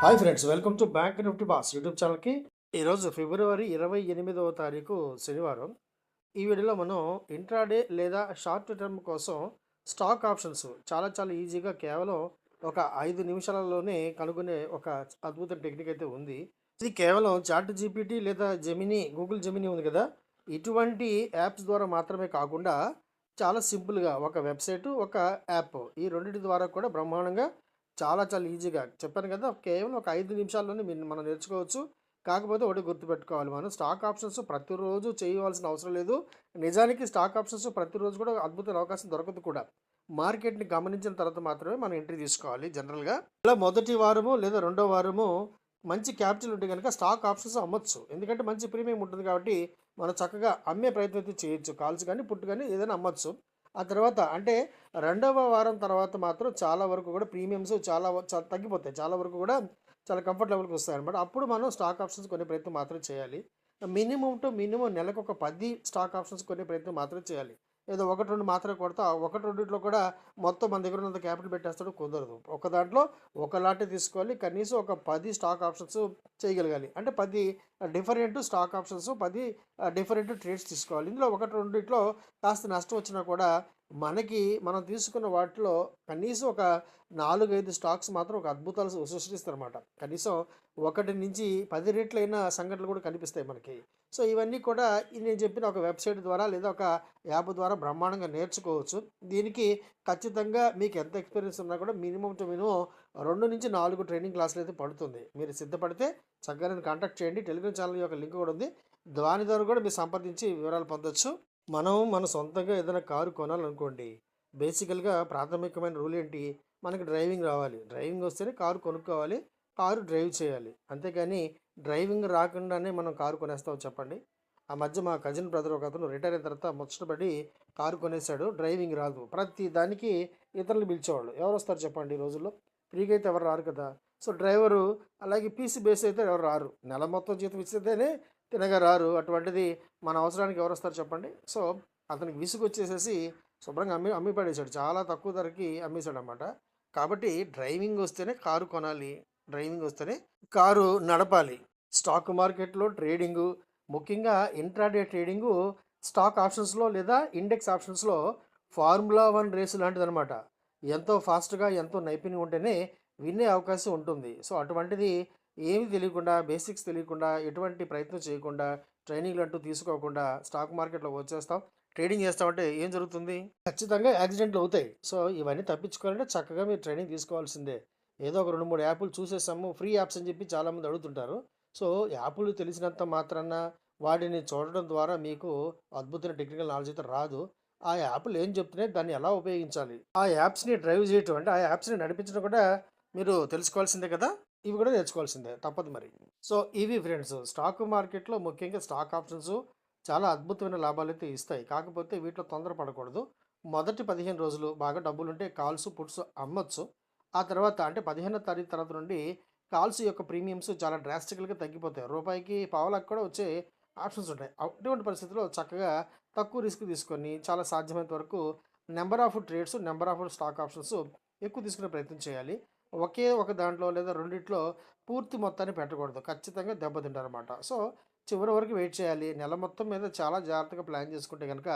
Hi friends, welcome to bank Nifty boss YouTube ఛానల్కి. ఈరోజు ఫిబ్రవరి 28వ తారీఖు శనివారం. ఈ వీడియోలో మనం ఇంట్రాడే లేదా షార్ట్ టర్మ్ కోసం స్టాక్ ఆప్షన్స్ చాలా చాలా ఈజీగా కేవలం ఒక 5 నిమిషాలలోనే కనుగొనే ఒక అద్భుత టెక్నిక్ అయితే ఉంది. ఇది కేవలం చాట్ జీపీటీ లేదా జెమినీ, గూగుల్ జెమినీ ఉంది కదా, ఇటువంటి యాప్స్ ద్వారా మాత్రమే కాకుండా చాలా సింపుల్గా ఒక వెబ్సైటు, ఒక యాప్, ఈ రెండింటి ద్వారా కూడా బ్రహ్మాండంగా చాలా చాలా ఈజీగా చెప్పాను కదా, కేవలం ఒక 5 నిమిషాల్లోనే మనం నేర్చుకోవచ్చు. కాకపోతే ఒకటి గుర్తుపెట్టుకోవాలి, మనం స్టాక్ ఆప్షన్స్ ప్రతిరోజు చేయవలసిన అవసరం లేదు. నిజానికి స్టాక్ ఆప్షన్స్ ప్రతిరోజు కూడా అద్భుతమైన అవకాశం దొరకదు కూడా. మార్కెట్ని గమనించిన తర్వాత మాత్రమే మనం ఎంట్రీ తీసుకోవాలి. జనరల్గా ఇలా మొదటి వారము లేదా రెండో వారము మంచి క్యాపిటల్ ఉంటే కనుక స్టాక్ ఆప్షన్స్ అమ్మొచ్చు. ఎందుకంటే మంచి ప్రీమియం ఉంటుంది కాబట్టి మనం చక్కగా అమ్మే ప్రయత్నం అయితే చేయొచ్చు. కాల్స్ కానీ పుట్టు కానీ ఏదైనా అమ్మొచ్చు. ఆ తర్వాత అంటే రెండవ వారం తర్వాత మాత్రం చాలా వరకు కూడా ప్రీమియమ్స్ చాలా తగ్గిపోతాయి. చాలా వరకు కూడా చాలా కంఫర్ట్ లెవెల్కి వస్తాయన్నమాట. అప్పుడు మనం స్టాక్ ఆప్షన్స్ కొనే ప్రయత్నం మాత్రం చేయాలి. మినిమం టు మినిమం నెలకు ఒక 10 స్టాక్ ఆప్షన్స్ కొనే ప్రయత్నం మాత్రం చేయాలి. ఏదో ఒకటి రెండు మాత్రమే కొడతా, ఒకటి రెండిట్లో కూడా మొత్తం మన దగ్గర ఉన్నంత క్యాపిటల్ పెట్టేస్తాడు, కుదరదు. ఒక దాంట్లో ఒక లాటే తీసుకోవాలి. కనీసం ఒక 10 స్టాక్ ఆప్షన్స్ చేయగలగాలి. అంటే 10 different stock options, 10 different trades తీసుకోవాలి. ఇందులో ఒకటి రెండిట్లో కాస్త నష్టం వచ్చినా కూడా మనకి మనం తీసుకున్న వాటిలో కనీసం ఒక 4-5 స్టాక్స్ మాత్రం ఒక అద్భుతాలు సృష్టిస్తారన్నమాట. కనీసం 1-10 రెట్లైన సంఘటనలు కూడా కనిపిస్తాయి మనకి. సో ఇవన్నీ కూడా నేను చెప్పిన ఒక వెబ్సైట్ ద్వారా లేదా ఒక యాప్ ద్వారా బ్రహ్మాండంగా నేర్చుకోవచ్చు. దీనికి ఖచ్చితంగా మీకు ఎంత ఎక్స్పీరియన్స్ ఉన్నా కూడా మినిమం టు మినిమం 2-4 ట్రైనింగ్ క్లాసులు అయితే పడుతుంది. మీరు సిద్ధపడితే చక్కగా నేను కాంటాక్ట్ చేయండి. టెలిగ్రామ్ ఛానల్ యొక్క లింక్ కూడా ఉంది. దాని ద్వారా కూడా మీరు సంప్రదించి వివరాలు పొందొచ్చు. మన సొంతంగా ఏదైనా కారు కొనాలనుకోండి, బేసికల్గా ప్రాథమికమైన రూల్ ఏంటి, మనకి డ్రైవింగ్ రావాలి. డ్రైవింగ్ వస్తేనే కారు కొనుక్కోవాలి, కారు డ్రైవ్ చేయాలి. అంతేగాని డ్రైవింగ్ రాకుండానే మనం కారు కొనేస్తాం చెప్పండి. ఆ మధ్య మా కజిన్ బ్రదర్ ఒక అతను రిటైర్ అయిన తర్వాత ముచ్చటపడి కారు కొనేసాడు. డ్రైవింగ్ రాదు. ప్రతి దానికి ఇతరులు పిలిచేవాళ్ళు. ఎవరు వస్తారు చెప్పండి ఈ రోజుల్లో? ఫ్రీగా అయితే ఎవరు రారు కదా. సో డ్రైవరు అలాగే పీసీ బేస్ అయితే ఎవరు రారు. నెల మొత్తం జీతం ఇస్తేనే తినగా రారు. అటువంటిది మన అవసరానికి ఎవరు వస్తారు చెప్పండి. సో అతనికి విసుగు వచ్చేసేసి శుభ్రంగా అమ్మి అమ్మి పడేశాడు. చాలా తక్కువ ధరకి అమ్మేశాడు అన్నమాట. కాబట్టి డ్రైవింగ్ వస్తేనే కారు కొనాలి, డ్రైవింగ్ వస్తేనే కారు నడపాలి. స్టాక్ మార్కెట్లో ట్రేడింగు, ముఖ్యంగా ఇంట్రాడే ట్రేడింగు స్టాక్ ఆప్షన్స్లో లేదా ఇండెక్స్ ఆప్షన్స్లో ఫార్ములా 1 రేసు లాంటిదనమాట. ఎంతో ఫాస్ట్గా ఎంతో నైపుణ్యం ఉంటేనే వినే అవకాశం ఉంటుంది. సో అటువంటిది ఏమీ తెలియకుండా, బేసిక్స్ తెలియకుండా, ఎటువంటి ప్రయత్నం చేయకుండా, ట్రైనింగ్లు అంటూ తీసుకోకుండా స్టాక్ మార్కెట్లోకి వచ్చేస్తాం, ట్రేడింగ్ చేస్తామంటే ఏం జరుగుతుంది? ఖచ్చితంగా యాక్సిడెంట్లు అవుతాయి. సో ఇవన్నీ తప్పించుకోవాలంటే చక్కగా మీరు ట్రైనింగ్ తీసుకోవాల్సిందే. ఏదో ఒక 2-3 యాప్లు చూసేసాము, ఫ్రీ యాప్స్ అని చెప్పి చాలామంది అడుగుతుంటారు. సో యాప్లు తెలిసినంత మాత్రాన వాటిని చూడడం ద్వారా మీకు అద్భుతమైన టెక్నికల్ నాలెడ్జ్ అయితే రాదు. ఆ యాప్లు ఏం చెప్తున్నాయి, దాన్ని ఎలా ఉపయోగించాలి, ఆ యాప్స్ని డ్రైవ్ చేయటం అంటే ఆ యాప్స్ని నడిపించడం కూడా మీరు తెలుసుకోవాల్సిందే కదా. ఇవి కూడా నేర్చుకోవాల్సిందే, తప్పదు మరి. సో ఇవి ఫ్రెండ్స్, స్టాక్ మార్కెట్లో ముఖ్యంగా స్టాక్ ఆప్షన్స్ చాలా అద్భుతమైన లాభాలైతే ఇస్తాయి. కాకపోతే వీటిలో తొందరపడకూడదు. మొదటి 15 రోజులు బాగా డబ్బులుంటే కాల్స్, పుట్స్ అమ్మొచ్చు. ఆ తర్వాత అంటే 15వ తారీఖు తర్వాత నుండి కాల్స్ యొక్క ప్రీమియమ్స్ చాలా డ్రాస్టికల్గా తగ్గిపోతాయి. రూపాయికి పావలాకు కూడా వచ్చే ఆప్షన్స్ ఉంటాయి. అటువంటి పరిస్థితుల్లో చక్కగా తక్కువ రిస్క్ తీసుకొని చాలా సాధ్యమైనంత వరకు number of trades, number of stock options ఎక్కువ తీసుకునే ప్రయత్నం చేయాలి. ఒకే ఒక దాంట్లో లేదా రెండిట్లో పూర్తి మొత్తాన్ని పెట్టకూడదు. ఖచ్చితంగా దెబ్బతింటారనమాట. సో చివరి వరకు వెయిట్ చేయాలి. నెల మొత్తం మీద చాలా జాగ్రత్తగా ప్లాన్ చేసుకుంటే కనుక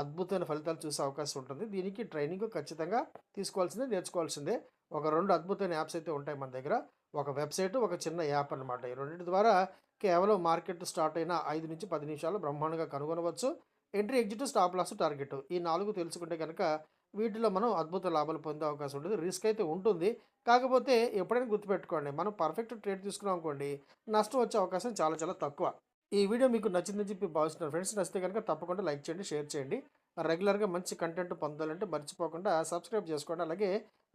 అద్భుతమైన ఫలితాలు చూసే అవకాశం ఉంటుంది. దీనికి ట్రైనింగ్ ఖచ్చితంగా తీసుకోవాల్సిందే, నేర్చుకోవాల్సిందే. ఒక 2 అద్భుతమైన యాప్స్ అయితే ఉంటాయి మన దగ్గర. ఒక వెబ్సైట్, ఒక చిన్న యాప్ అనమాట. ఈ రెండిటి ద్వారా కేవలం మార్కెట్ స్టార్ట్ అయిన 5-10 నిమిషాలు బ్రహ్మాండంగా కనుగొనవచ్చు. Entry, exit, stop loss, target ఈ 4 తెలుసుకుంటే కనుక వీటిలో మనం అద్భుత లాభాలు పొందే అవకాశం ఉంటుంది. రిస్క్ అయితే ఉంటుంది. కాకపోతే ఎప్పుడైనా గుర్తుపెట్టుకోండి, మనం పర్ఫెక్ట్ ట్రేడ్ తీసుకున్నాం అనుకోండి, నష్టం వచ్చే అవకాశం చాలా చాలా తక్కువ. ఈ వీడియో మీకు నచ్చిందని చెప్పి భావిస్తున్నాను ఫ్రెండ్స్. నచ్చితే కనుక తప్పకుండా లైక్ చేయండి, షేర్ చేయండి. రెగ్యులర్గా మంచి కంటెంట్ పొందాలంటే మర్చిపోకుండా సబ్స్క్రైబ్ చేసుకోండి. అలాగే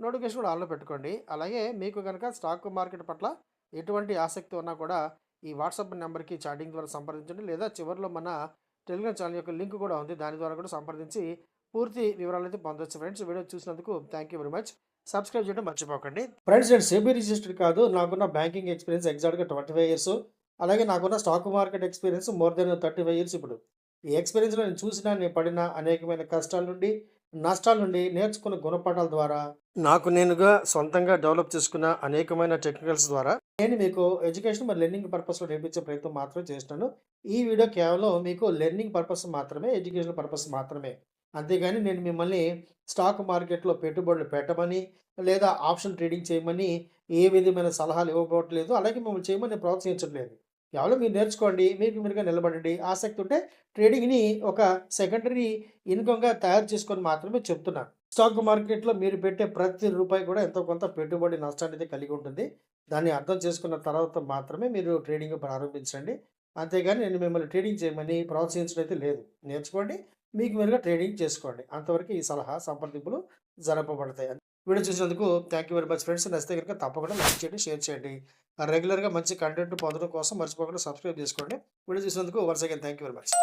నోటిఫికేషన్ కూడా ఆన్లో పెట్టుకోండి. అలాగే మీకు కనుక స్టాక్ మార్కెట్ పట్ల ఎటువంటి ఆసక్తి ఉన్నా కూడా ఈ వాట్సాప్ నెంబర్కి చాటింగ్ ద్వారా సంప్రదించండి. లేదా చివరిలో మన టెలిగ్రామ్ ఛానల్ యొక్క లింక్ కూడా ఉంది. దాని ద్వారా కూడా సంప్రదించి పూర్తి వివరాలు అయితే పొందొచ్చు ఫ్రెండ్స్. వీడియో చూసినందుకు thank you very much. Subscribe చేయడం మర్చిపోకండి ఫ్రెండ్స్. నేను సెబీ రిజిస్టర్డ్ కాదు. నాకున్న బ్యాంకింగ్ ఎక్స్పీరియన్స్ ఎగ్జాక్ట్గా 25 ఇయర్స్. అలాగే నాకున్న stock market experience more than 35 years. ఇప్పుడు ఈ ఎక్స్పీరియన్స్లో నేను చూసిన, నేను పడిన అనేకమైన కష్టాల నుండి నష్టాల నుండి నేర్చుకున్న గుణపాఠాల ద్వారా నాకు నేనుగా సొంతంగా డెవలప్ చేసుకున్న అనేకమైన టెక్నికల్స్ ద్వారా నేను మీకు ఎడ్యుకేషన్ మరి లెర్నింగ్ పర్పస్‌లో నేర్పించే ప్రయత్నం మాత్రమే చేస్తున్నాను. ఈ వీడియో కేవలం మీకు లెర్నింగ్ పర్పస్ మాత్రమే, ఎడ్యుకేషన్ పర్పస్ మాత్రమే. అంతేగాని నేను మిమ్మల్ని స్టాక్ మార్కెట్‌లో పెట్టుబడులు పెట్టమని, లేదా ఆప్షన్ ట్రేడింగ్ చేయమని ఏ విధమైన సలహాలు ఇవ్వబోట్లేదు. అలాగే మిమ్మల్ని చేయమని నేను ప్రోత్సహించట్లేదు. కేవలం మీరు నేర్చుకోండి. మీకు మీరుగా నిలబడండి. ఆసక్తి ఉంటే ట్రేడింగ్‌ని ఒక సెకండరీ ఇన్‌కమ్‌గా తయారు చేసుకొని మాత్రమే చెప్తున్నాను. స్టాక్ మార్కెట్‌లో మీరు పెట్టే ప్రతి రూపాయి కూడా ఎంతో కొంత పెట్టుబడి నష్టాన్నయితే కలిగి ఉంటుంది. దాన్ని అర్థం చేసుకున్న తర్వాత మాత్రమే మీరు ట్రేడింగ్ ప్రారంభించండి. అంతేగాని నేను మిమ్మల్ని ట్రేడింగ్ చేయమని ప్రోత్సహించడం అయితే లేదు. నేర్చుకోండి. మీకు మీరుగా ట్రేడింగ్ చేసుకోండి. అంతవరకు ఈ సలహా సంప్రదింపులు జరపబడతాయి. వీడియో చూసినందుకు thank you very much friends. నచ్చితే గనుక తప్పకుండా లైక్ చేయండి, షేర్ చేయండి. రెగ్యులర్‌గా మంచి కంటెంట్ పొందడం కోసం మర్చిపోకుండా సబ్స్క్రైబ్ చేసుకోండి. వీడియో చూసినందుకు once again thank you very much.